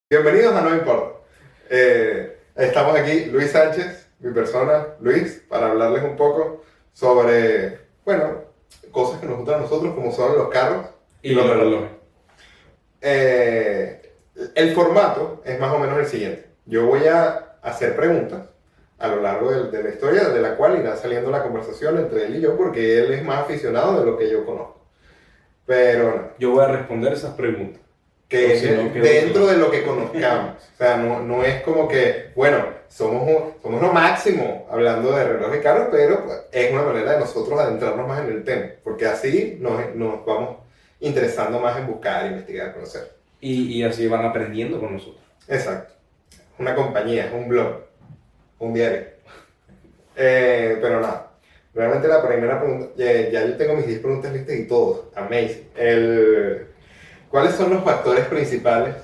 Bienvenidos a No Importa. Estamos aquí, Luis Sánchez, mi persona, Luis, para hablarles un poco sobre, bueno, cosas que nos gustan a nosotros, como son los carros y Y los los relojes. relojes. El formato es más o menos el siguiente. Yo voy a hacer preguntas a lo largo de la historia, de la cual irá saliendo la conversación entre él y yo, porque él es más aficionado de lo que yo conozco. Pero no, Yo voy a responder esas preguntas. O que si no, es quedó dentro claro. de lo que conozcamos. O sea, no es como que, bueno, somos lo máximo hablando de reloj y carros, pero pues, es una manera de nosotros adentrarnos más en el tema, porque así nos vamos interesando más en buscar, investigar, conocer. Y así van aprendiendo con nosotros. Exacto. Una compañía, un blog, un diario. Pero nada, realmente la primera pregunta, ya yo tengo mis 10 preguntas listas y todos, amazing. ¿Cuáles son los factores principales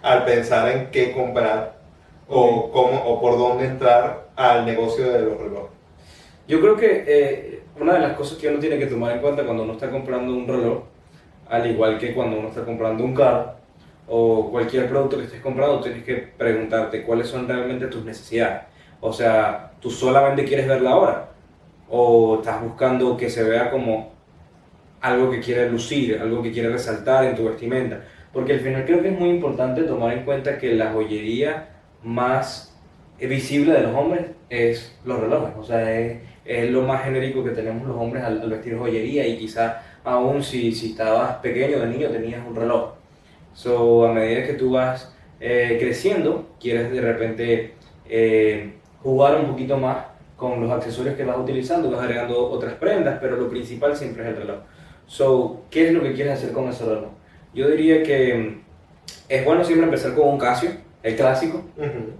al pensar en qué comprar o Ok. cómo o por dónde entrar al negocio de los relojes? Yo creo que una de las cosas que uno tiene que tomar en cuenta cuando uno está comprando un reloj, al igual que cuando uno está comprando un carro o cualquier producto que estés comprando, tienes que preguntarte cuáles son realmente tus necesidades. O sea, ¿tú solamente quieres ver la hora? ¿O estás buscando que se vea como algo que quiere lucir, algo que quiere resaltar en tu vestimenta? Porque al final creo que es muy importante tomar en cuenta que la joyería más visible de los hombres es los relojes. O sea, es lo más genérico que tenemos los hombres al vestir joyería, y quizá aún si estabas pequeño, de niño, tenías un reloj. So, a medida que tú vas creciendo, quieres de repente jugar un poquito más con los accesorios que vas utilizando, vas agregando otras prendas, pero lo principal siempre es el reloj. So, ¿qué es lo que quieres hacer con ese reloj? Yo diría que es bueno siempre empezar con un Casio, el clásico, Ujú.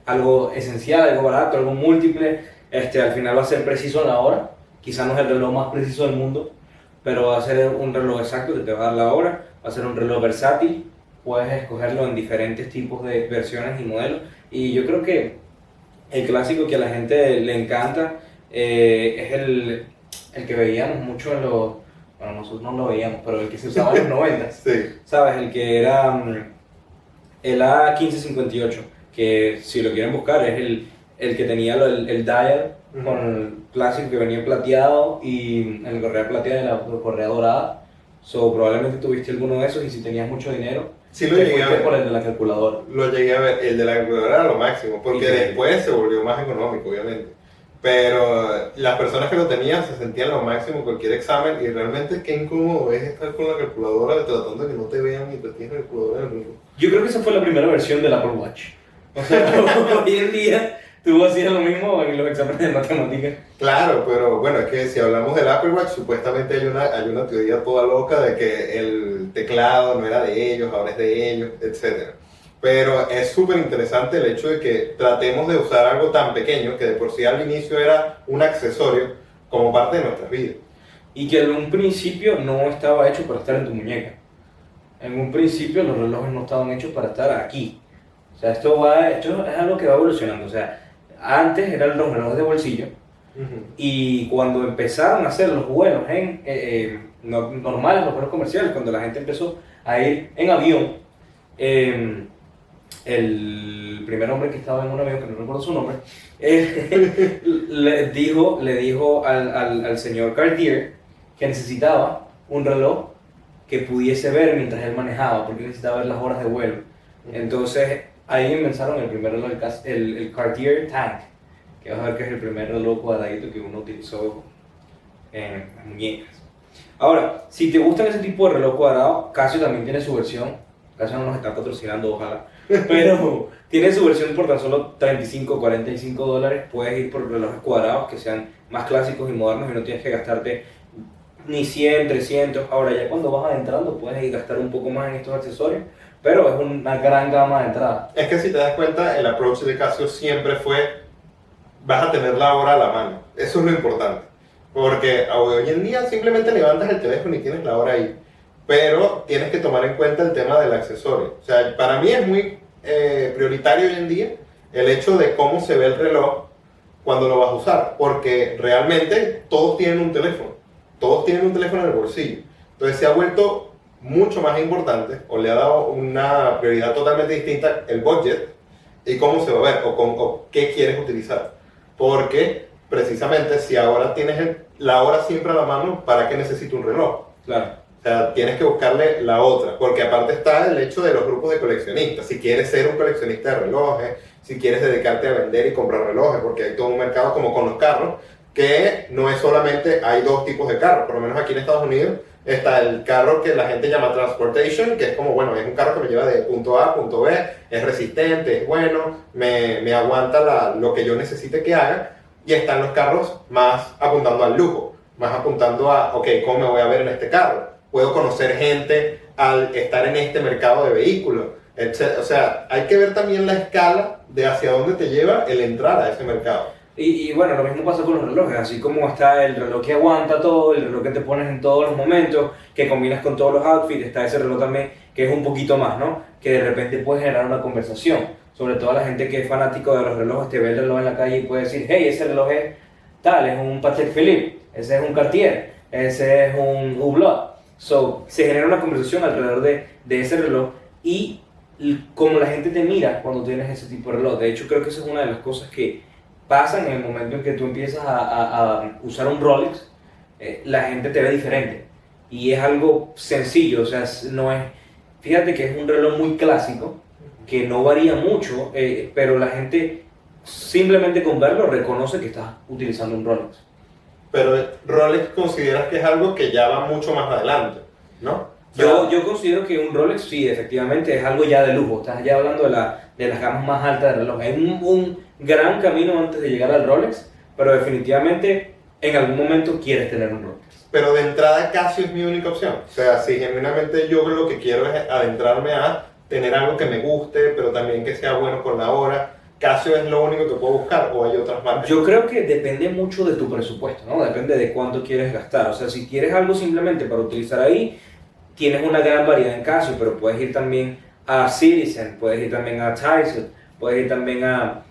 algo esencial, algo barato, algo múltiple. Al final va a ser preciso en la hora, quizás no es el reloj más preciso del mundo, pero va a ser un reloj exacto que te va a dar la hora, va a ser un reloj versátil, puedes escogerlo en diferentes tipos de versiones y modelos, y yo creo que el clásico que a la gente le encanta es el que veíamos mucho en los, bueno, nosotros no lo veíamos, pero el que se usaba en los 90, Sí. ¿sabes? El que era el A1558, que si lo quieren buscar es el que tenía el dial Ujú. con el clásico que venía plateado y el correa plateada y la correa dorada. So, probablemente tuviste alguno de esos, y si tenías mucho dinero, Sí lo te llegué a fuiste por ver. el de la calculadora. Lo llegué a ver. El de la calculadora era lo máximo, porque Increíble. después se volvió más económico, obviamente. Pero las personas que lo tenían se sentían lo máximo en cualquier examen y realmente qué incómodo es estar con la calculadora tratando de que no te vean mientras tienes la calculadora en el reloj. Yo creo que esa fue la primera versión del Apple Watch. O sea, hoy en día tú hacías lo mismo en los exámenes de matemáticas. Claro, pero bueno, es que si hablamos del Apple Watch, supuestamente hay una teoría toda loca de que el teclado no era de ellos, ahora es de ellos, etc. Pero es súper interesante el hecho de que tratemos de usar algo tan pequeño que de por sí al inicio era un accesorio como parte de nuestras vidas. Y que en un principio no estaba hecho para estar en tu muñeca. En un principio los relojes no estaban hechos para estar aquí. O sea, esto es algo que va evolucionando. O sea, antes eran los relojes de bolsillo, Ujú. y cuando empezaron a hacer los vuelos normales, los vuelos comerciales, cuando la gente empezó a ir en avión, eh, el primer hombre que estaba en un avión, que no recuerdo su nombre, le dijo al señor Cartier que necesitaba un reloj que pudiese ver mientras él manejaba, porque necesitaba ver las horas de vuelo. Entonces ahí empezaron el primer reloj, el Cartier Tank, que vas a ver que es el primer reloj cuadradito que uno utilizó en las muñecas. Ahora, si te gustan ese tipo de reloj cuadrado, Casio también tiene su versión. Casio no nos está patrocinando, ojalá, pero tiene su versión por tan solo 35, $45. Puedes ir por relojes cuadrados que sean más clásicos y modernos, y no tienes que gastarte ni 100, 300. Ahora ya cuando vas adentrando puedes ir gastar un poco más en estos accesorios, pero es una gran gama de entrada. Es que si te das cuenta, el approach de Casio siempre fue, vas a tener la hora a la mano. Eso es lo importante. Porque hoy en día simplemente levantas el teléfono y tienes la hora ahí. Pero tienes que tomar en cuenta el tema del accesorio. O sea, para mí es muy prioritario hoy en día el hecho de cómo se ve el reloj cuando lo vas a usar. Porque realmente todos tienen un teléfono. Todos tienen un teléfono en el bolsillo. Entonces se ha vuelto mucho más importante o le ha dado una prioridad totalmente distinta el budget y cómo se va a ver o qué quieres utilizar. Porque precisamente si ahora tienes la hora siempre a la mano, ¿para qué necesito un reloj? Claro. O sea, tienes que buscarle la otra, porque aparte está el hecho de los grupos de coleccionistas. Si quieres ser un coleccionista de relojes, si quieres dedicarte a vender y comprar relojes, porque hay todo un mercado como con los carros, que no es solamente, hay dos tipos de carros, por lo menos aquí en Estados Unidos está el carro que la gente llama transportation, que es como, bueno, es un carro que me lleva de punto A a punto B, es resistente, es bueno, me aguanta lo que yo necesite que haga, y están los carros más apuntando al lujo, más apuntando a, ok, ¿cómo me voy a ver en este carro? Puedo conocer gente al estar en este mercado de vehículos, etc. O sea, hay que ver también la escala de hacia dónde te lleva el entrar a ese mercado. Y bueno, lo mismo pasa con los relojes, así como está el reloj que aguanta todo, el reloj que te pones en todos los momentos, que combinas con todos los outfits, está ese reloj también que es un poquito más, ¿no? Que de repente puede generar una conversación, sobre todo la gente que es fanático de los relojes, te ve el reloj en la calle y puede decir, hey, ese reloj es tal, es un Patek Philippe, ese es un Cartier, ese es un Hublot. So, se genera una conversación alrededor de ese reloj y como la gente te mira cuando tienes ese tipo de reloj. De hecho, creo que esa es una de las cosas que pasan en el momento en que tú empiezas a usar un Rolex. La gente te ve diferente y es algo sencillo, o sea, no es, fíjate que es un reloj muy clásico que no varía mucho, pero la gente simplemente con verlo reconoce que estás utilizando un Rolex. Pero Rolex consideras que es algo que ya va mucho más adelante, ¿no? O sea, Yo considero que un Rolex, sí, efectivamente, es algo ya de lujo. Estás ya hablando de las gamas más altas de reloj. Hay un gran camino antes de llegar al Rolex, pero definitivamente en algún momento quieres tener un Rolex. pero de entrada Casio es mi única opción. O sea, si genuinamente yo lo que quiero es adentrarme a tener algo que me guste, pero también que sea bueno con la hora, Casio es lo único que puedo buscar o hay otras marcas. Yo creo que depende mucho de tu presupuesto, ¿no? Depende de cuánto quieres gastar. O sea, si quieres algo simplemente para utilizar ahí, tienes una gran variedad en Casio, pero puedes ir también a Citizen, puedes ir también a Tyson, puedes ir también a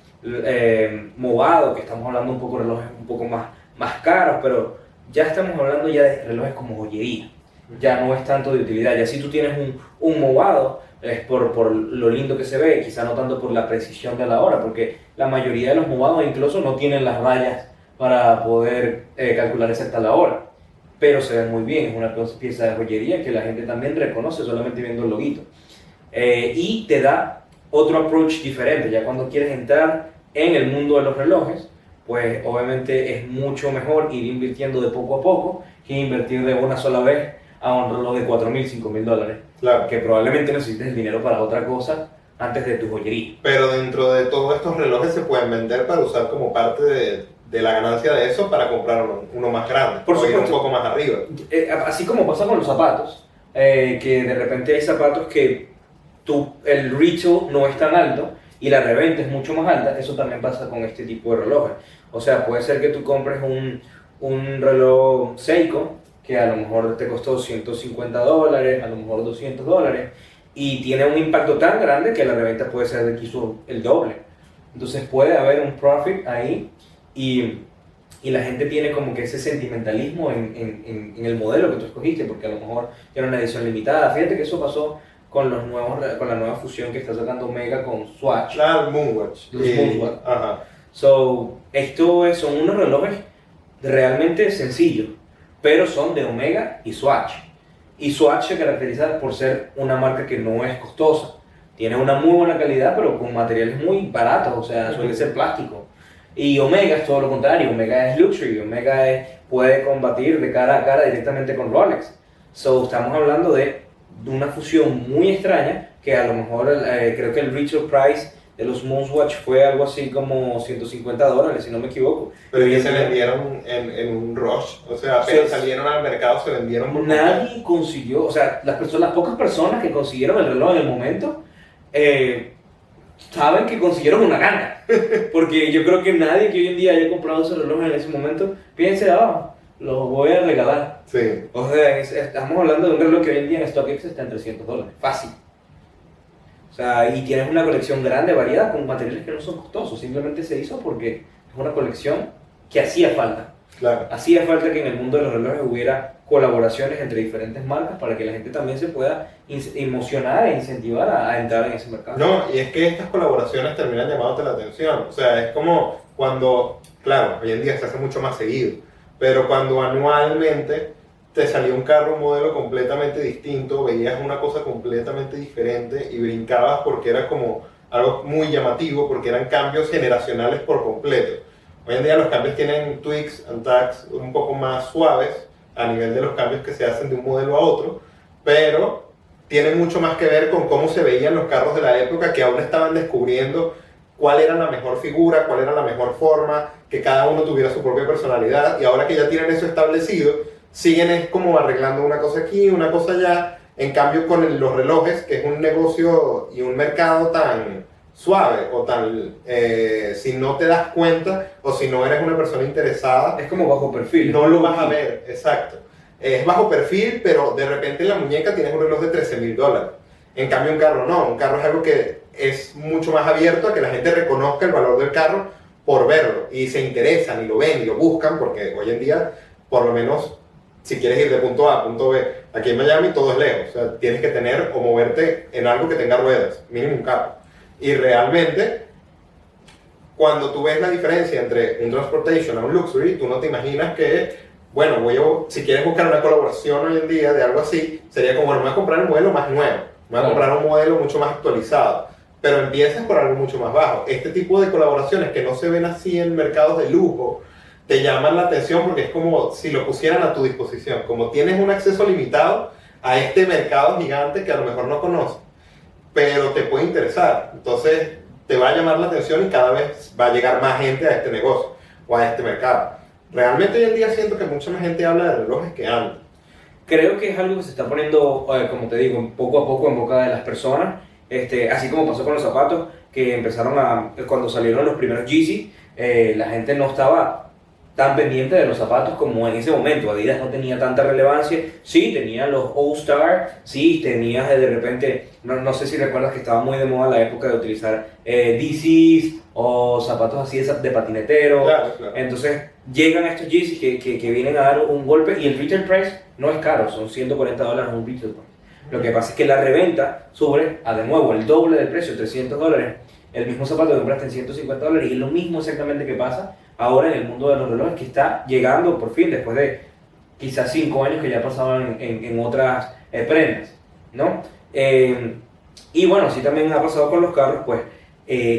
Movado, que estamos hablando un poco de relojes un poco más caros, pero ya estamos hablando ya de relojes como joyería. Ya no es tanto de utilidad. Ya si tú tienes un Movado, es por lo lindo que se ve, quizá no tanto por la precisión de la hora, porque la mayoría de los Movados incluso no tienen las rayas para poder calcular exacta la hora, pero se ve muy bien, es una pieza de joyería que la gente también reconoce solamente viendo el loguito. Y te da otro approach diferente, ya cuando quieres entrar en el mundo de los relojes, pues obviamente es mucho mejor ir invirtiendo de poco a poco que invertir de una sola vez a un reloj de $4,000, $5,000, Claro. que probablemente necesites el dinero para otra cosa antes de tu joyería. Pero dentro de todos estos relojes se pueden vender para usar como parte de la ganancia de eso para comprar uno más grande, Por o ir un supuesto. poco más arriba. Así como pasa con los zapatos, que de repente hay zapatos que el retail no es tan alto y la reventa es mucho más alta, eso también pasa con este tipo de relojes. O sea, puede ser que tú compres un reloj Seiko que a lo mejor te costó $150, a lo mejor $200, y tiene un impacto tan grande que la reventa puede ser de quizás el doble. Entonces puede haber un profit ahí y la gente tiene como que ese sentimentalismo en el modelo que tú escogiste, porque a lo mejor era una edición limitada. Fíjate que eso pasó con la nueva fusión que está sacando Omega con Swatch. Claro, el Moonwatch. Los Moonwatch. Ajá. So, son unos relojes realmente sencillos, pero son de Omega y Swatch. Y Swatch se caracteriza por ser una marca que no es costosa. Tiene una muy buena calidad, pero con materiales muy baratos, o sea, suele ser plástico. Y Omega es todo lo contrario, Omega es luxury, puede combatir de cara a cara directamente con Rolex. So, estamos hablando de una fusión muy extraña, que a lo mejor creo que el retail price de los Moonwatch fue algo así como $150, si no me equivoco. Pero Y que hoy se en día vendieron en un rush, o sea, apenas salieron al mercado se vendieron por nadie consiguió, o sea, las pocas personas que consiguieron el reloj en el momento, saben que consiguieron una ganga. Porque yo creo que nadie que hoy en día haya comprado ese reloj en ese momento piense, lo voy a regalar. Sí. O sea, estamos hablando de un reloj que hoy en día en StockX está en $300, fácil. O sea, y tienes una colección grande, variada, con materiales que no son costosos. Simplemente se hizo porque es una colección que hacía falta. Claro. Hacía falta que en el mundo de los relojes hubiera colaboraciones entre diferentes marcas para que la gente también se pueda emocionar e incentivar a entrar en ese mercado. No, y es que estas colaboraciones terminan llamándote la atención. O sea, es como cuando, claro, hoy en día se hace mucho más seguido, pero cuando anualmente te salía un carro, un modelo completamente distinto, veías una cosa completamente diferente y brincabas porque era como algo muy llamativo, porque eran cambios generacionales por completo. Hoy en día los cambios tienen tweaks and tags un poco más suaves a nivel de los cambios que se hacen de un modelo a otro, pero tienen mucho más que ver con cómo se veían los carros de la época, que aún estaban descubriendo cuál era la mejor figura, cuál era la mejor forma, que cada uno tuviera su propia personalidad, y ahora que ya tienen eso establecido, siguen es como arreglando una cosa aquí, una cosa allá. En cambio con los relojes, que es un negocio y un mercado tan suave o tan, si no te das cuenta o si no eres una persona interesada, Es como bajo perfil. no lo vas a ver, exacto. Es bajo perfil, pero de repente en la muñeca tienes un reloj de $13,000. En cambio un carro no, un carro es algo que es mucho más abierto a que la gente reconozca el valor del carro por verlo y se interesan y lo ven y lo buscan, porque hoy en día, por lo menos, si quieres ir de punto A a punto B, aquí en Miami todo es lejos, o sea, tienes que tener o moverte en algo que tenga ruedas, mínimo un carro. Y realmente, cuando tú ves la diferencia entre un transportation a un luxury, tú no te imaginas que, bueno, si quieres buscar una colaboración hoy en día de algo así, sería como, bueno, me voy a comprar un modelo más nuevo, me voy a comprar un modelo mucho más actualizado, pero empiezas por algo mucho más bajo. Este tipo de colaboraciones que no se ven así en mercados de lujo, te llaman la atención porque es como si lo pusieran a tu disposición, como tienes un acceso limitado a este mercado gigante que a lo mejor no conoces, pero te puede interesar, entonces te va a llamar la atención y cada vez va a llegar más gente a este negocio o a este mercado. Realmente hoy en día siento que mucha más gente habla de relojes que antes. Creo que es algo que se está poniendo, como te digo, poco a poco en boca de las personas, así como pasó con los zapatos, que cuando salieron los primeros Yeezy, la gente no estaba tan pendiente de los zapatos como en ese momento. Adidas no tenía tanta relevancia. Sí, tenía los All-Star, sí, tenías de repente, no sé si recuerdas que estaba muy de moda la época de utilizar DCs o zapatos así de patinetero. Claro, claro. Entonces llegan estos Yeezys que vienen a dar un golpe y el retail price no es caro, son $140 un retail price. Lo que pasa es que la reventa sube a de nuevo el doble del precio, $300. El mismo zapato que compraste en $150 y es lo mismo exactamente que pasa ahora en el mundo de los relojes, que está llegando por fin después de quizás 5 años que ya pasaban en otras prendas, ¿no? Y bueno, sí también ha pasado con los carros, pues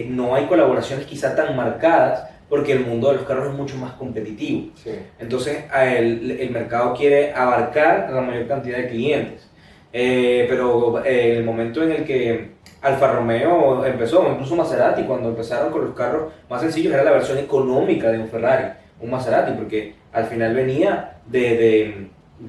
no hay colaboraciones quizás tan marcadas porque el mundo de los carros es mucho más competitivo. Sí. Entonces el mercado quiere abarcar la mayor cantidad de clientes. Pero en el momento en el que Alfa Romeo empezó, o incluso Maserati, cuando empezaron con los carros más sencillos, era la versión económica de un Ferrari, un Maserati, porque al final venía de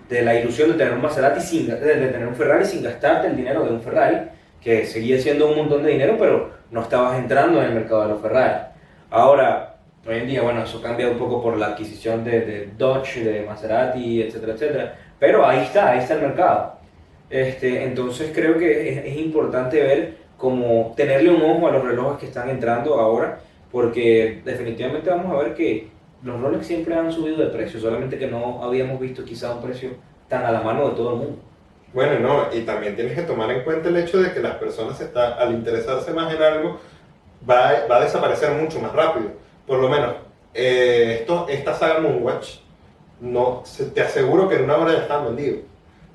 la ilusión de tener un Maserati, de tener un Ferrari sin gastarte el dinero de un Ferrari, que seguía siendo un montón de dinero, pero no estabas entrando en el mercado de los Ferrari. Ahora, hoy en día, bueno, eso cambia un poco por la adquisición de Dodge, de Maserati, etcétera, etcétera, pero ahí está el mercado. Entonces creo que es importante ver cómo tenerle un ojo a los relojes que están entrando ahora, porque definitivamente vamos a ver que los Rolex siempre han subido de precio, solamente que no habíamos visto quizá un precio tan a la mano de todo el mundo. Bueno, no, y también tienes que tomar en cuenta el hecho de que las personas al interesarse más en algo, va a desaparecer mucho más rápido. Por lo menos, esta saga Moonwatch, te aseguro que en una hora ya están vendidos.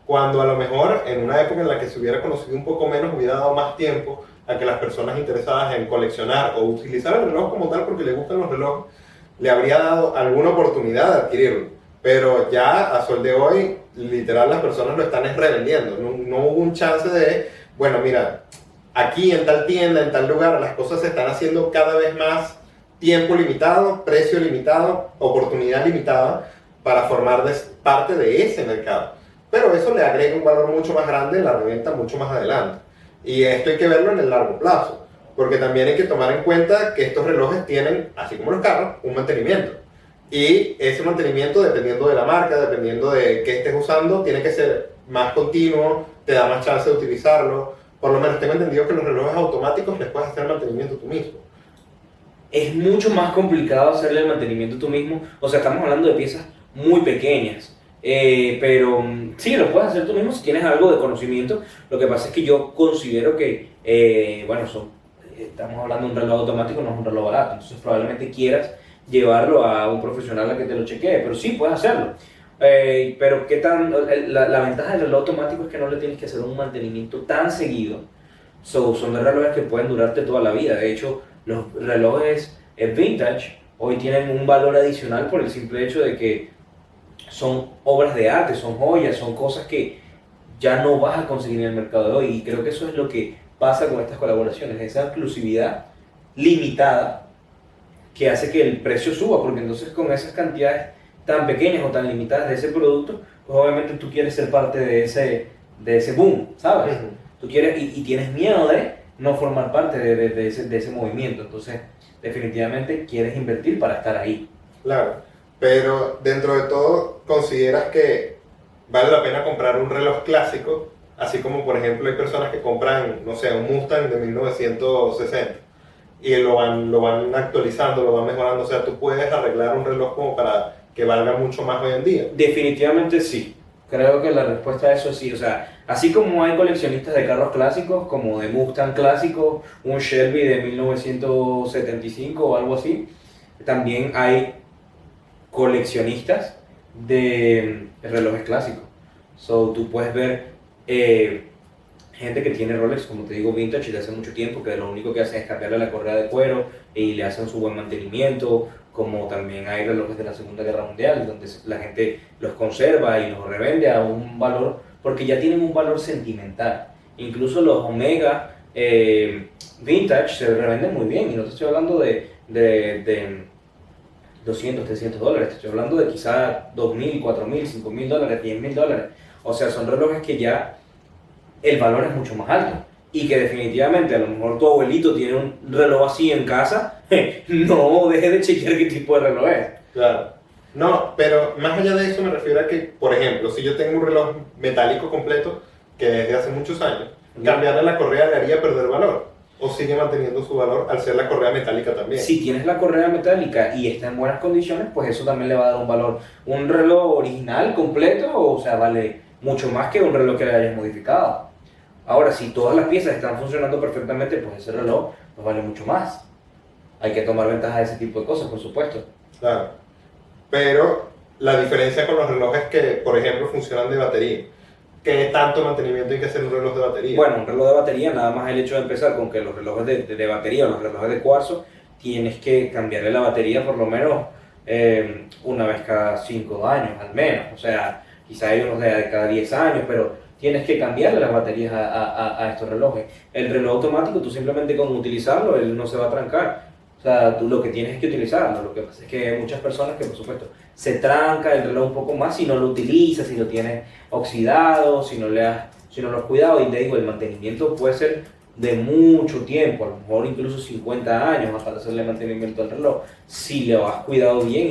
Cuando a lo mejor en una época en la que se hubiera conocido un poco menos, hubiera dado más tiempo a que las personas interesadas en coleccionar o utilizar el reloj como tal porque les gustan los relojes, le habría dado alguna oportunidad de adquirirlo. Pero ya a sol de hoy, literal, las personas lo están revendiendo. No hubo un chance de, bueno, mira, aquí en tal tienda, en tal lugar, las cosas se están haciendo cada vez más tiempo limitado, precio limitado, oportunidad limitada para formar parte de ese mercado. Pero eso le agrega un valor mucho más grande en la reventa mucho más adelante. Y esto hay que verlo en el largo plazo, porque también hay que tomar en cuenta que estos relojes tienen, así como los carros, un mantenimiento. Y ese mantenimiento, dependiendo de la marca, dependiendo de qué estés usando, tiene que ser más continuo, te da más chance de utilizarlo. Por lo menos tengo entendido que los relojes automáticos les puedes hacer el mantenimiento tú mismo. es mucho más complicado hacerle el mantenimiento tú mismo. O sea, estamos hablando de piezas muy pequeñas. Pero sí, lo puedes hacer tú mismo si tienes algo de conocimiento. Lo que pasa es que yo considero que, bueno, estamos hablando de un reloj automático, no es un reloj barato. Entonces probablemente quieras llevarlo a un profesional a que te lo chequee. Pero sí, puedes hacerlo. Pero ¿qué tan? La ventaja del reloj automático es que no le tienes que hacer un mantenimiento tan seguido. Son de relojes que pueden durarte toda la vida. De hecho, los relojes vintage hoy tienen un valor adicional por el simple hecho de que son obras de arte, son joyas, son cosas que ya no vas a conseguir en el mercado de hoy. Y creo que eso es lo que pasa con estas colaboraciones, esa exclusividad limitada que hace que el precio suba, porque entonces con esas cantidades tan pequeñas o tan limitadas de ese producto, pues obviamente tú quieres ser parte de ese boom, ¿sabes? Ujú. Tú quieres y tienes miedo de no formar parte de ese movimiento, entonces definitivamente quieres invertir para estar ahí. Claro, pero dentro de todo, ¿consideras que vale la pena comprar un reloj clásico? Así como, por ejemplo, hay personas que compran, no sé, un Mustang de 1960 y lo van actualizando, lo van mejorando. O sea, tú puedes arreglar un reloj como para que valga mucho más hoy en día. Definitivamente sí. Creo que la respuesta a eso es sí. O sea, así como hay coleccionistas de carros clásicos, como de Mustang clásico, un Shelby de 1975 o algo así, también hay coleccionistas de relojes clásicos. So, tú puedes ver gente que tiene Rolex, como te digo, vintage de hace mucho tiempo, que lo único que hacen es cambiarle la correa de cuero y le hacen su buen mantenimiento, como también hay relojes de la Segunda Guerra Mundial, donde la gente los conserva y los revende a un valor, porque ya tienen un valor sentimental. Incluso los Omega vintage se revenden muy bien, y no te estoy hablando de 200, 300 dólares, te estoy hablando de quizá 2.000, 4.000, 5.000 dólares, 10.000 dólares. O sea, son relojes que ya el valor es mucho más alto. Y que definitivamente a lo mejor tu abuelito tiene un reloj así en casa, no dejes de chequear qué tipo de reloj es. Claro. No, pero más allá de eso me refiero a que, por ejemplo, si yo tengo un reloj metálico completo, que desde hace muchos años, cambiarle la correa le haría perder valor. ¿O sigue manteniendo su valor al ser la correa metálica también? Si tienes la correa metálica y está en buenas condiciones, pues eso también le va a dar un valor. Un reloj original, completo, o sea, vale mucho más que un reloj que le hayas modificado. Ahora, si todas las piezas están funcionando perfectamente, pues ese reloj pues vale mucho más. Hay que tomar ventaja de ese tipo de cosas, por supuesto. Claro. Pero la diferencia con los relojes que, por ejemplo, funcionan de batería. ¿Qué tanto mantenimiento hay que hacer en un reloj de batería? Bueno, un reloj de batería, nada más el hecho de empezar con que los relojes de batería o los relojes de cuarzo, tienes que cambiarle la batería por lo menos una vez cada 5 años, al menos. O sea, quizá hay unos de cada 10 años, pero tienes que cambiarle las baterías a estos relojes. El reloj automático, tú simplemente con utilizarlo, él no se va a trancar. O sea, tú lo que tienes es que utilizarlo. Lo que pasa es que hay muchas personas que, por supuesto, se tranca el reloj un poco más si no lo utilizas, si lo tienes oxidado, si no lo has cuidado. Y te digo, el mantenimiento puede ser de mucho tiempo, a lo mejor incluso 50 años para hacerle mantenimiento al reloj, si lo has cuidado bien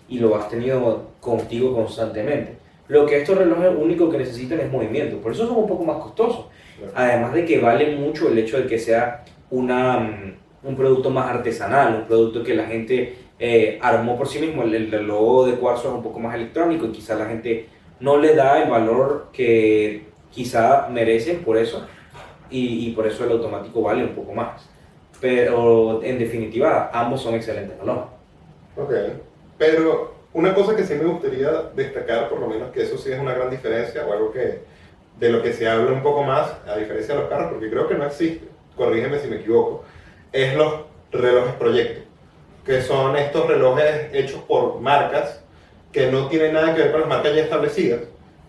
y lo has tenido contigo constantemente. Lo que estos relojes único que necesitan es movimiento, por eso son un poco más costosos. Claro. Además de que vale mucho el hecho de que sea un producto más artesanal, un producto que la gente armó por sí mismo. El reloj de cuarzo es un poco más electrónico y quizá la gente no le da el valor que quizá merecen por eso, y por eso el automático vale un poco más. Pero en definitiva, ambos son excelentes relojes. Ok. Pero una cosa que sí me gustaría destacar, por lo menos, que eso sí es una gran diferencia, o algo que de lo que se habla un poco más, a diferencia de los carros, porque creo que no existe, corrígeme si me equivoco, es los relojes proyecto, que son estos relojes hechos por marcas que no tienen nada que ver con las marcas ya establecidas,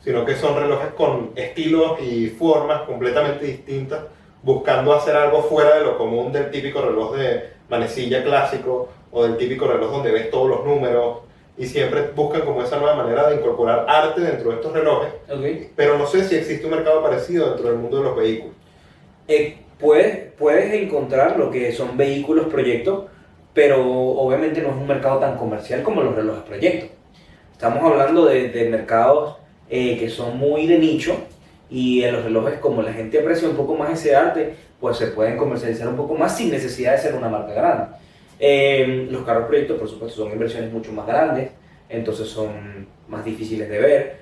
sino que son relojes con estilos y formas completamente distintas, buscando hacer algo fuera de lo común del típico reloj de manecilla clásico o del típico reloj donde ves todos los números, y siempre buscan como esa nueva manera de incorporar arte dentro de estos relojes. Okay. Pero no sé si existe un mercado parecido dentro del mundo de los vehículos. Puedes encontrar lo que son vehículos proyectos, pero obviamente no es un mercado tan comercial como los relojes proyectos. Estamos hablando de mercados que son muy de nicho, y en los relojes, como la gente aprecia un poco más ese arte, pues se pueden comercializar un poco más sin necesidad de ser una marca grande. Los carros proyectos, por supuesto, son inversiones mucho más grandes, entonces son más difíciles de ver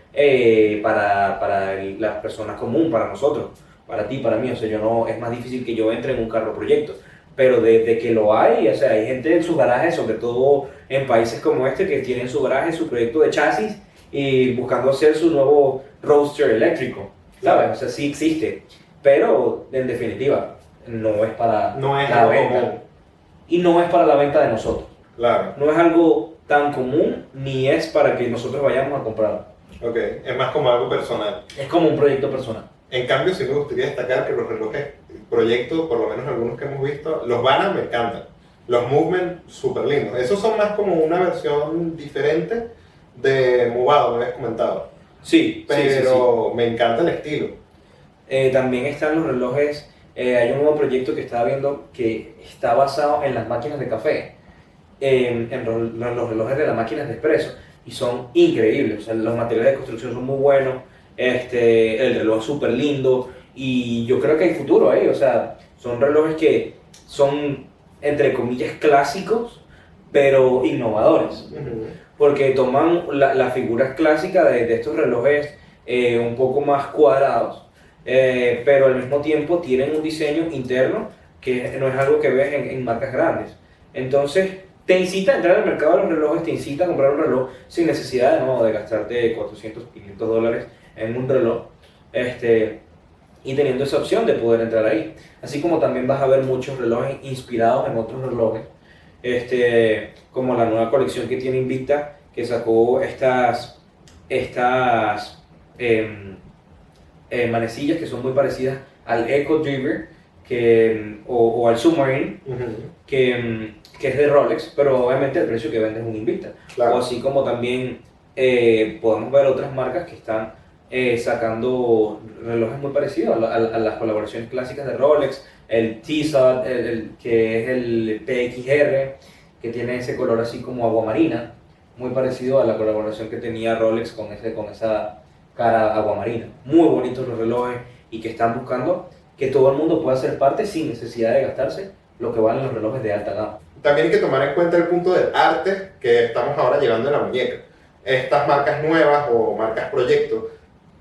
las personas común, para nosotros, para ti, para mí. O sea, yo no, es más difícil que yo entre en un carro proyecto. Pero desde que lo hay, o sea, hay gente en sus garajes, sobre todo en países como este, que tienen su garaje, su proyecto de chasis y buscando hacer su nuevo roadster eléctrico, ¿sabes? O sea, sí existe, pero en definitiva no es para No es la algo venta. común. Y no es para la venta de nosotros. Claro, No es algo tan común ni es para que nosotros vayamos a comprarlo. ok. Es más como algo personal. Es como un proyecto personal. En cambio, sí me gustaría destacar que los relojes, proyectos, por lo menos algunos que hemos visto, los Vana me encantan. Los Movement, súper lindos. Esos son más como una versión diferente de Movado, me habías comentado. Sí, Pero me encanta el estilo. También están los relojes. Hay un nuevo proyecto que estaba viendo que está basado en las máquinas de café, los relojes de las máquinas de espresso, y son increíbles. O sea, los materiales de construcción son muy buenos, el reloj es súper lindo y yo creo que hay futuro ahí. O sea, son relojes que son, entre comillas, clásicos, pero innovadores, porque toman las figuras clásicas de estos relojes un poco más cuadrados, pero al mismo tiempo tienen un diseño interno que no es algo que ves en marcas grandes. Entonces, te incita a entrar al mercado de los relojes, te incita a comprar un reloj sin necesidad de gastarte 400, 500 dólares en un reloj, y teniendo esa opción de poder entrar ahí. Así como también vas a ver muchos relojes inspirados en otros relojes, como la nueva colección que tiene Invicta, que sacó estas manecillas que son muy parecidas al Echo Driver o al Submarine, que es de Rolex, pero obviamente el precio que vende es un Invicta. Claro. O así como también podemos ver otras marcas que están sacando relojes muy parecidos a las colaboraciones clásicas de Rolex, el Tissot, que es el PXR, que tiene ese color así como aguamarina, muy parecido a la colaboración que tenía Rolex con esa cara aguamarina. Muy bonitos los relojes y que están buscando que todo el mundo pueda ser parte sin necesidad de gastarse lo que valen los relojes de alta gama. También hay que tomar en cuenta el punto del arte que estamos ahora llevando en la muñeca. Estas marcas nuevas o marcas proyectos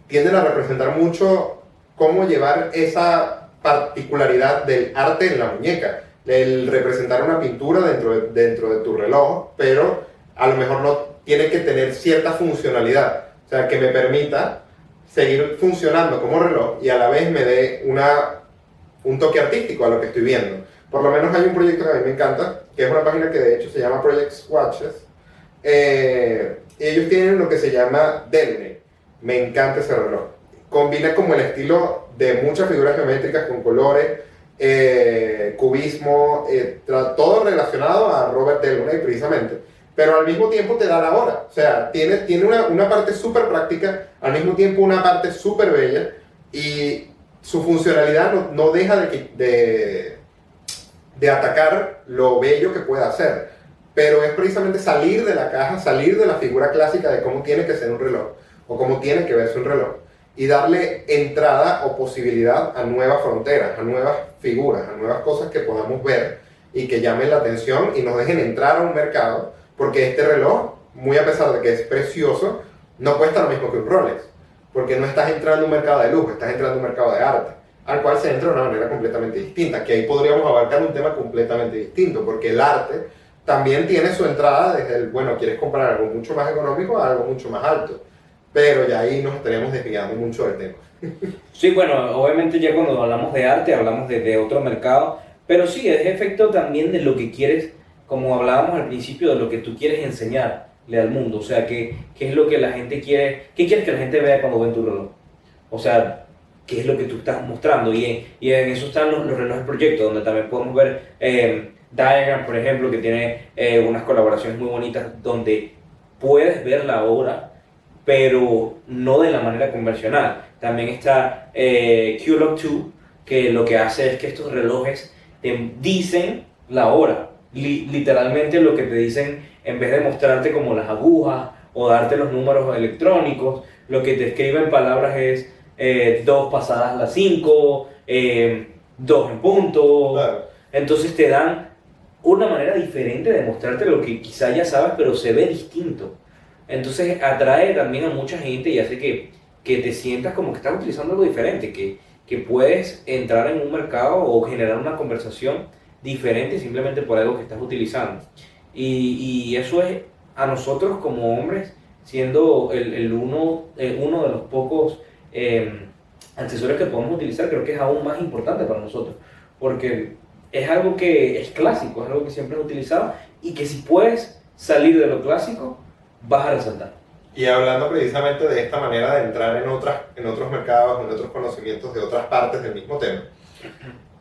tienden a representar mucho cómo llevar esa particularidad del arte en la muñeca. El representar una pintura dentro de tu reloj, pero a lo mejor no tiene que tener cierta funcionalidad. O sea, que me permita seguir funcionando como reloj y a la vez me dé un toque artístico a lo que estoy viendo. Por lo menos hay un proyecto que a mí me encanta, que es una página que de hecho se llama Project Swatches. Ellos tienen lo que se llama Delne. Me encanta ese reloj. Combina como el estilo de muchas figuras geométricas con colores, cubismo, todo relacionado a Robert Delaunay precisamente. Pero al mismo tiempo te da la hora. O sea, tiene una parte súper práctica, al mismo tiempo una parte súper bella, y su funcionalidad no deja de atacar lo bello que puede hacer. Pero es precisamente salir de la caja, salir de la figura clásica de cómo tiene que ser un reloj, o cómo tiene que verse un reloj, y darle entrada o posibilidad a nuevas fronteras, a nuevas figuras, a nuevas cosas que podamos ver y que llamen la atención y nos dejen entrar a un mercado, porque este reloj, muy a pesar de que es precioso, no cuesta lo mismo que un Rolex, porque no estás entrando a un mercado de lujo, estás entrando a un mercado de arte, al cual se entra de una manera completamente distinta, que ahí podríamos abarcar un tema completamente distinto, porque el arte también tiene su entrada desde el, bueno, quieres comprar algo mucho más económico a algo mucho más alto, pero ya ahí nos estaríamos desviando mucho del tema. Sí, bueno, obviamente ya cuando hablamos de arte hablamos de otro mercado, pero sí, es efecto también de lo que quieres, como hablábamos al principio, de lo que tú quieres enseñarle al mundo. O sea, qué es lo que la gente quiere, qué quieres que la gente vea cuando ve tu reloj. O sea, qué es lo que tú estás mostrando, y en eso están los relojes proyectos, donde también podemos ver Diagram, por ejemplo, que tiene unas colaboraciones muy bonitas donde puedes ver la obra, pero no de la manera convencional. También está Q-Log 2, que lo que hace es que estos relojes te dicen la hora, literalmente lo que te dicen, en vez de mostrarte como las agujas o darte los números electrónicos, lo que te escribe en palabras es 2 pasadas las 5, 2 en punto. Claro. Entonces te dan una manera diferente de mostrarte lo que quizá ya sabes, pero se ve distinto. Entonces atrae también a mucha gente y hace que te sientas como que estás utilizando algo diferente, que puedes entrar en un mercado o generar una conversación diferente simplemente por algo que estás utilizando. Y eso es a nosotros como hombres, siendo uno de los pocos accesorios que podemos utilizar, creo que es aún más importante para nosotros, porque es algo que es clásico, es algo que siempre has utilizado y que si puedes salir de lo clásico, vas a resaltar. Y hablando precisamente de esta manera de entrar en otros mercados, en otros conocimientos de otras partes del mismo tema,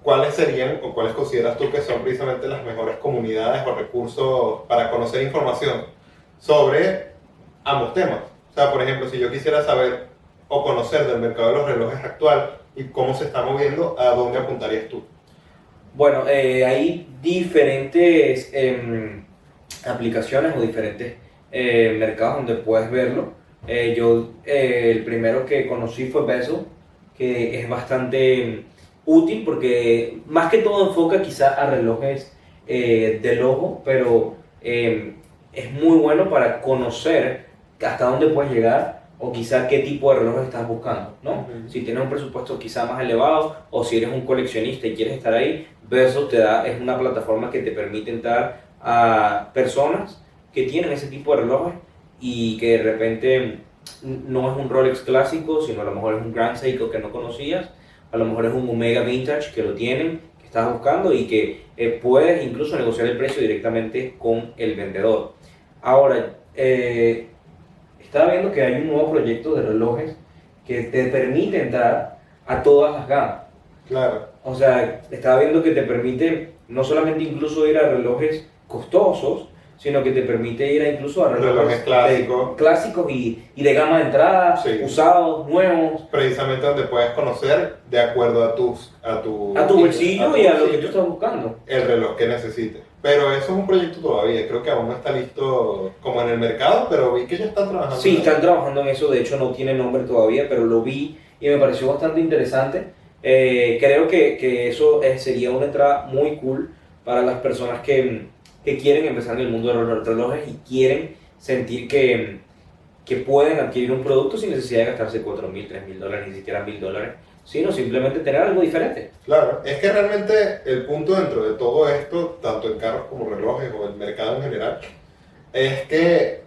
¿cuáles serían o cuáles consideras tú que son precisamente las mejores comunidades o recursos para conocer información sobre ambos temas? O sea, por ejemplo, si yo quisiera saber o conocer del mercado de los relojes actual y cómo se está moviendo, ¿a dónde apuntarías tú? Bueno, hay diferentes aplicaciones o diferentes mercados donde puedes verlo. El primero que conocí fue Bezel, que es bastante útil porque más que todo enfoca quizá a relojes del ojo, pero es muy bueno para conocer hasta dónde puedes llegar o quizá qué tipo de reloj estás buscando, ¿no? Si tienes un presupuesto quizá más elevado o si eres un coleccionista y quieres estar ahí, Bezel es una plataforma que te permite entrar a personas que tienen ese tipo de relojes y que de repente no es un Rolex clásico, sino a lo mejor es un Grand Seiko que no conocías, a lo mejor es un Omega Vintage que lo tienen, que estás buscando y que puedes incluso negociar el precio directamente con el vendedor. Ahora, estaba viendo que hay un nuevo proyecto de relojes que te permite entrar a todas las gamas. Claro. O sea, estaba viendo que te permite no solamente incluso ir a relojes costosos, sino que te permite ir incluso a relojes clásicos y de gama de entrada, sí, usados, nuevos. Precisamente donde puedes conocer de acuerdo a tu bolsillo y a lo que tú estás buscando. El reloj que necesites. Pero eso es un proyecto todavía, creo que aún no está listo como en el mercado, pero vi que ya están trabajando. Sí, están trabajando en eso, de hecho no tiene nombre todavía, pero lo vi y me pareció bastante interesante. Creo que eso sería una entrada muy cool para las personas que quieren empezar en el mundo de los relojes y quieren sentir que pueden adquirir un producto sin necesidad de gastarse $4,000, $3,000, ni siquiera $1,000, sino simplemente tener algo diferente. Claro, es que realmente el punto dentro de todo esto, tanto en carros como relojes o el mercado en general, es que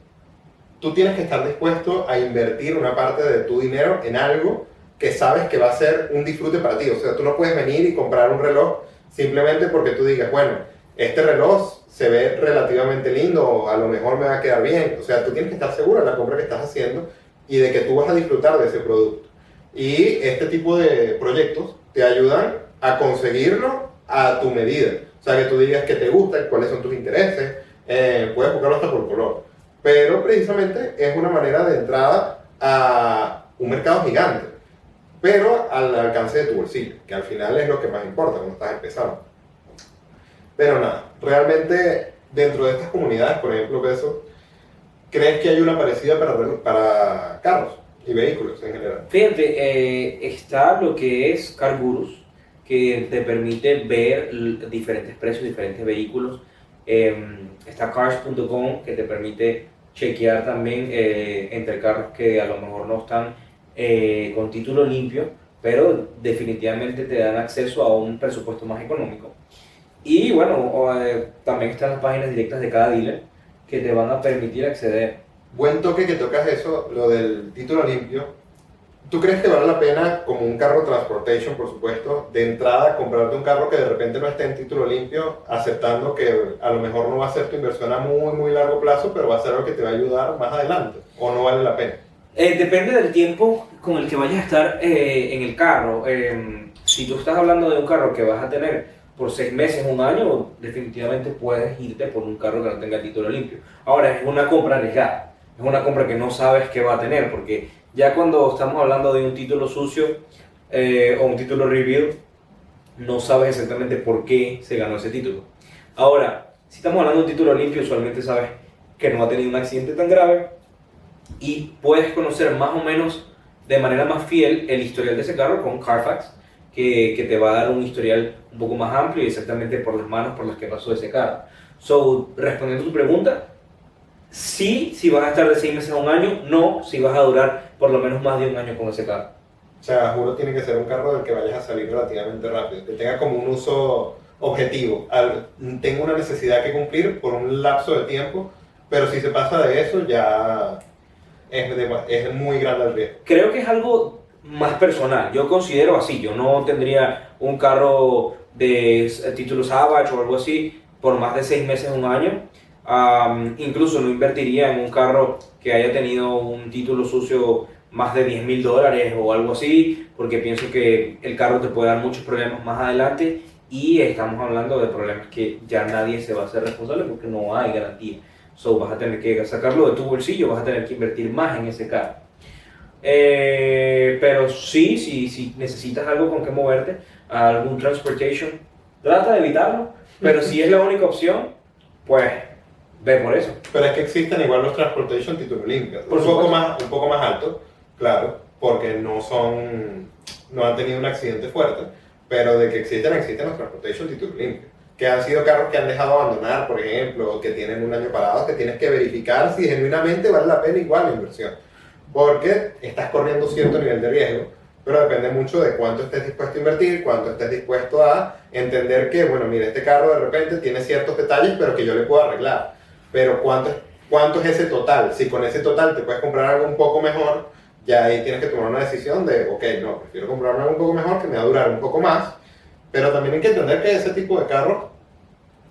tú tienes que estar dispuesto a invertir una parte de tu dinero en algo que sabes que va a ser un disfrute para ti. O sea, tú no puedes venir y comprar un reloj simplemente porque tú digas, bueno, este reloj se ve relativamente lindo o a lo mejor me va a quedar bien. O sea, tú tienes que estar seguro de la compra que estás haciendo y de que tú vas a disfrutar de ese producto. Y este tipo de proyectos te ayudan a conseguirlo a tu medida. O sea, que tú digas que te gusta, cuáles son tus intereses, puedes buscarlo hasta por color. Pero precisamente es una manera de entrada a un mercado gigante, pero al alcance de tu bolsillo, que al final es lo que más importa cuando estás empezando. Pero nada, realmente dentro de estas comunidades, por ejemplo, Bezel, ¿crees que hay una parecida para carros y vehículos en general? Fíjate, está lo que es CarGurus, que te permite ver diferentes precios, diferentes vehículos. Está Cars.com, que te permite chequear también entre carros que a lo mejor no están con título limpio, pero definitivamente te dan acceso a un presupuesto más económico. Y bueno, también están las páginas directas de cada dealer que te van a permitir acceder. Buen toque que tocas eso, lo del título limpio. ¿Tú crees que vale la pena, como un carro transportation, por supuesto, de entrada comprarte un carro que de repente no esté en título limpio, aceptando que a lo mejor no va a ser tu inversión a muy, muy largo plazo, pero va a ser algo que te va a ayudar más adelante? ¿O no vale la pena? Depende del tiempo con el que vayas a estar en el carro. Si tú estás hablando de un carro que vas a tener por 6 meses, un año, definitivamente puedes irte por un carro que no tenga título limpio. Ahora, es una compra arriesgada. Es una compra que no sabes qué va a tener, porque ya cuando estamos hablando de un título sucio o un título reveal, no sabes exactamente por qué se ganó ese título. Ahora, si estamos hablando de un título limpio, usualmente sabes que no ha tenido un accidente tan grave y puedes conocer más o menos de manera más fiel el historial de ese carro con Carfax, que te va a dar un historial un poco más amplio y exactamente por las manos por las que pasó ese carro. So, respondiendo a tu pregunta, sí, si vas a estar de 6 meses a un año, no, si vas a durar por lo menos más de un año con ese carro. O sea, juro, tiene que ser un carro del que vayas a salir relativamente rápido, que tenga como un uso objetivo. Tengo una necesidad que cumplir por un lapso de tiempo, pero si se pasa de eso ya es muy grande el riesgo. Creo que es algo más personal. Yo considero así. Yo no tendría un carro de título Savage o algo así por más de 6 meses, un año. Incluso no invertiría en un carro que haya tenido un título sucio más de $10,000 o algo así, porque pienso que el carro te puede dar muchos problemas más adelante y estamos hablando de problemas que ya nadie se va a hacer responsable porque no hay garantía. So, vas a tener que sacarlo de tu bolsillo, vas a tener que invertir más en ese carro. Pero sí, si necesitas algo con que moverte, algún transportation, trata de evitarlo, pero si es la única opción, pues ve por eso. Pero es que existen igual los transportation título limpio, Por un poco más altos, claro, porque no han tenido un accidente fuerte, pero de que existen los transportation título limpio, que han sido carros que han dejado abandonar, por ejemplo, o que tienen un año parado, que tienes que verificar si genuinamente vale la pena igual la inversión, porque estás corriendo cierto nivel de riesgo, pero depende mucho de cuánto estés dispuesto a invertir, cuánto estés dispuesto a entender que, bueno, mira, este carro de repente tiene ciertos detalles, pero que yo le puedo arreglar, pero cuánto es ese total. Si con ese total te puedes comprar algo un poco mejor, ya ahí tienes que tomar una decisión de, ok, no, prefiero comprarme algo un poco mejor que me va a durar un poco más, pero también hay que entender que ese tipo de carros,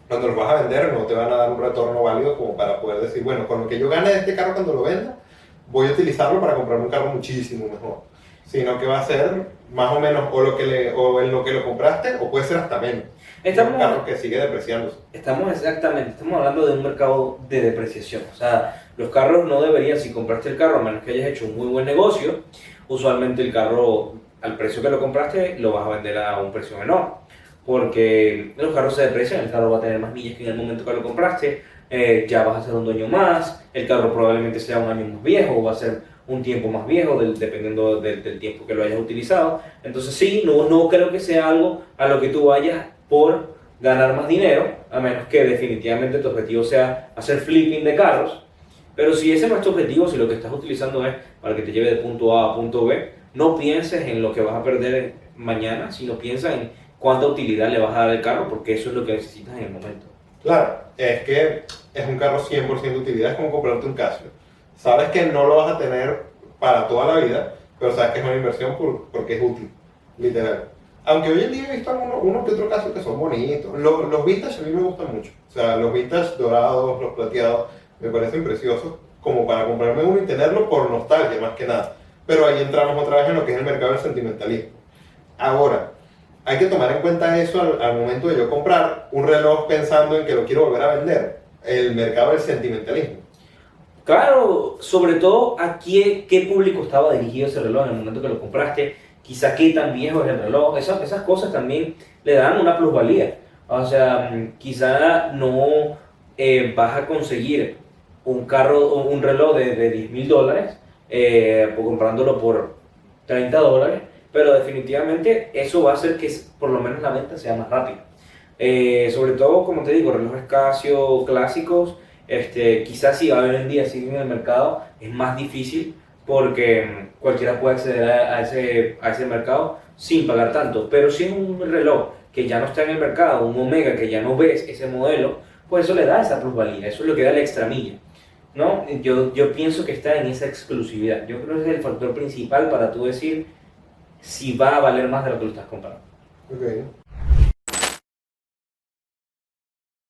cuando los vas a vender, no te van a dar un retorno válido como para poder decir, bueno, con lo que yo gane de este carro cuando lo venda, voy a utilizarlo para comprarme un carro muchísimo mejor. Sino que va a ser más o menos o en lo que lo compraste, o puede ser hasta menos. Es un carro que sigue depreciándose. Estamos hablando de un mercado de depreciación. O sea, los carros no deberían, si compraste el carro, a menos que hayas hecho un muy buen negocio, usualmente el carro, al precio que lo compraste, lo vas a vender a un precio menor. Porque los carros se deprecian, el carro va a tener más millas que en el momento que lo compraste, ya vas a ser un dueño más, el carro probablemente sea un año más viejo, o va a ser un tiempo más viejo, dependiendo del tiempo que lo hayas utilizado. Entonces sí, no creo que sea algo a lo que tú vayas por ganar más dinero, a menos que definitivamente tu objetivo sea hacer flipping de carros. Pero si ese no es tu objetivo, si lo que estás utilizando es para que te lleve de punto A a punto B, no pienses en lo que vas a perder mañana, sino piensa en cuánta utilidad le vas a dar al carro, porque eso es lo que necesitas en el momento. Claro, es que es un carro 100% de utilidad, es como comprarte un Casio. Sabes que no lo vas a tener para toda la vida, pero sabes que es una inversión porque es útil, literal. Aunque hoy en día he visto uno que otro Casio que son bonitos. Los vintage a mí me gustan mucho. O sea, los vintage dorados, los plateados, me parecen preciosos como para comprarme uno y tenerlo por nostalgia más que nada. Pero ahí entramos otra vez en lo que es el mercado del sentimentalismo. Ahora, hay que tomar en cuenta eso al momento de yo comprar un reloj pensando en que lo quiero volver a vender. El mercado del sentimentalismo. Claro, sobre todo a qué público estaba dirigido ese reloj en el momento que lo compraste, quizá qué tan viejo es el reloj, esas cosas también le dan una plusvalía. O sea, quizá no vas a conseguir un reloj de $10,000 comprándolo por $30, pero definitivamente eso va a hacer que por lo menos la venta sea más rápida. Sobre todo, como te digo, relojes Casio clásicos, quizás si hoy en día siguen en el mercado, es más difícil porque cualquiera puede acceder a ese mercado sin pagar tanto. Pero si es un reloj que ya no está en el mercado, un Omega que ya no ves ese modelo, pues eso le da esa plusvalía, eso es lo que da la extra milla, ¿no? Yo pienso que está en esa exclusividad. Yo creo que es el factor principal para tú decir si va a valer más de lo que lo estás comprando. Okay.